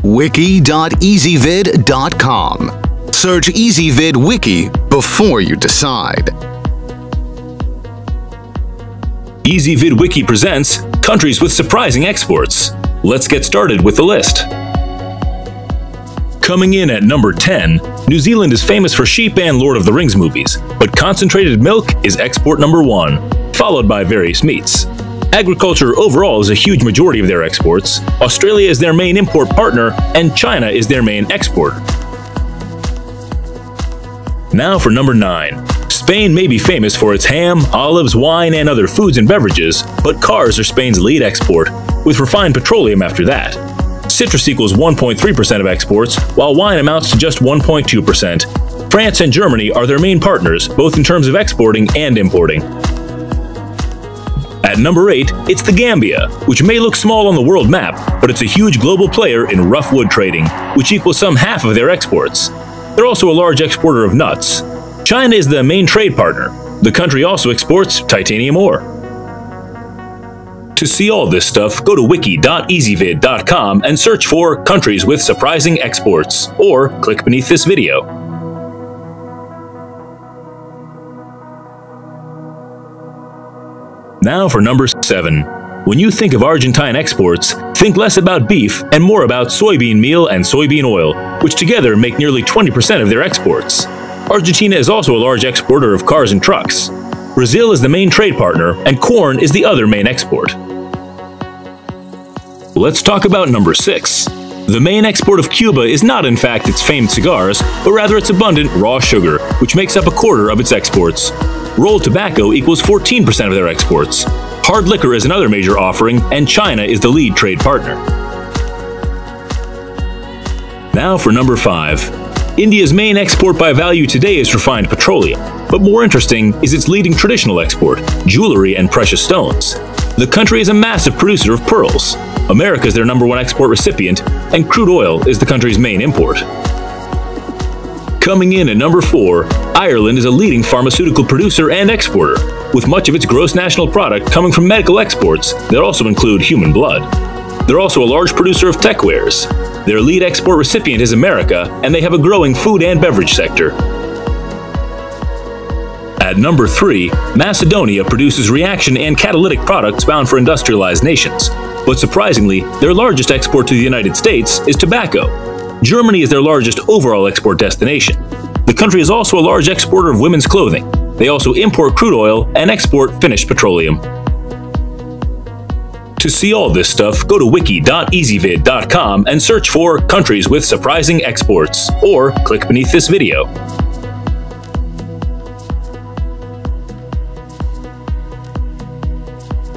wiki.ezvid.com. Search Ezvid Wiki before you decide. Ezvid Wiki presents Countries with Surprising Exports. Let's get started with the list. Coming in at number 10, New Zealand is famous for sheep and Lord of the Rings movies, but concentrated milk is export number 1, followed by various meats. Agriculture overall is a huge majority of their exports, Australia is their main import partner, and China is their main exporter. Now for number 9. Spain may be famous for its ham, olives, wine, and other foods and beverages, but cars are Spain's lead export, with refined petroleum after that. Citrus equals 1.3% of exports, while wine amounts to just 1.2%. France and Germany are their main partners, both in terms of exporting and importing. At number 8, it's the Gambia, which may look small on the world map, but it's a huge global player in rough wood trading, which equals some half of their exports. They're also a large exporter of nuts. China is the main trade partner. The country also exports titanium ore. To see all this stuff, go to wiki.ezvid.com and search for Countries with Surprising Exports, or click beneath this video. Now for number 7. When you think of Argentine exports, think less about beef and more about soybean meal and soybean oil, which together make nearly 20% of their exports. Argentina is also a large exporter of cars and trucks. Brazil is the main trade partner, and corn is the other main export. Let's talk about number 6. The main export of Cuba is not in fact its famed cigars, but rather its abundant raw sugar, which makes up a quarter of its exports. Rolled tobacco equals 14% of their exports. Hard liquor is another major offering, and China is the lead trade partner. Now for number 5. India's main export by value today is refined petroleum, but more interesting is its leading traditional export, jewelry and precious stones. The country is a massive producer of pearls. America is their number 1 export recipient, and crude oil is the country's main import. Coming in at number 4, Ireland is a leading pharmaceutical producer and exporter, with much of its gross national product coming from medical exports that also include human blood. They're also a large producer of techwares. Their lead export recipient is America, and they have a growing food and beverage sector. At number 3, Macedonia produces reaction and catalytic products bound for industrialized nations. But surprisingly, their largest export to the United States is tobacco. Germany is their largest overall export destination. The country is also a large exporter of women's clothing. They also import crude oil and export finished petroleum. To see all this stuff, go to wiki.ezvid.com and search for Countries with Surprising Exports, or click beneath this video.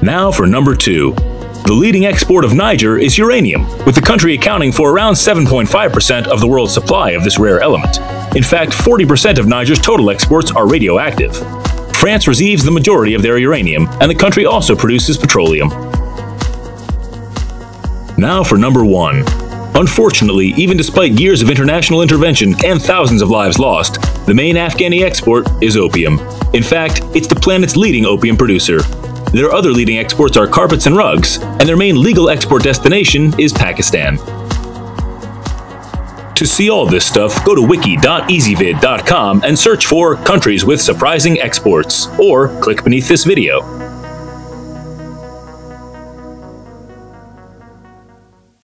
Now for number 2. The leading export of Niger is uranium, with the country accounting for around 7.5% of the world's supply of this rare element. In fact, 40% of Niger's total exports are radioactive. France receives the majority of their uranium, and the country also produces petroleum. Now for number 1. Unfortunately, even despite years of international intervention and thousands of lives lost, the main Afghani export is opium. In fact, it's the planet's leading opium producer. Their other leading exports are carpets and rugs, and their main legal export destination is Pakistan. To see all this stuff, go to wiki.ezvid.com and search for Countries with Surprising Exports, or click beneath this video.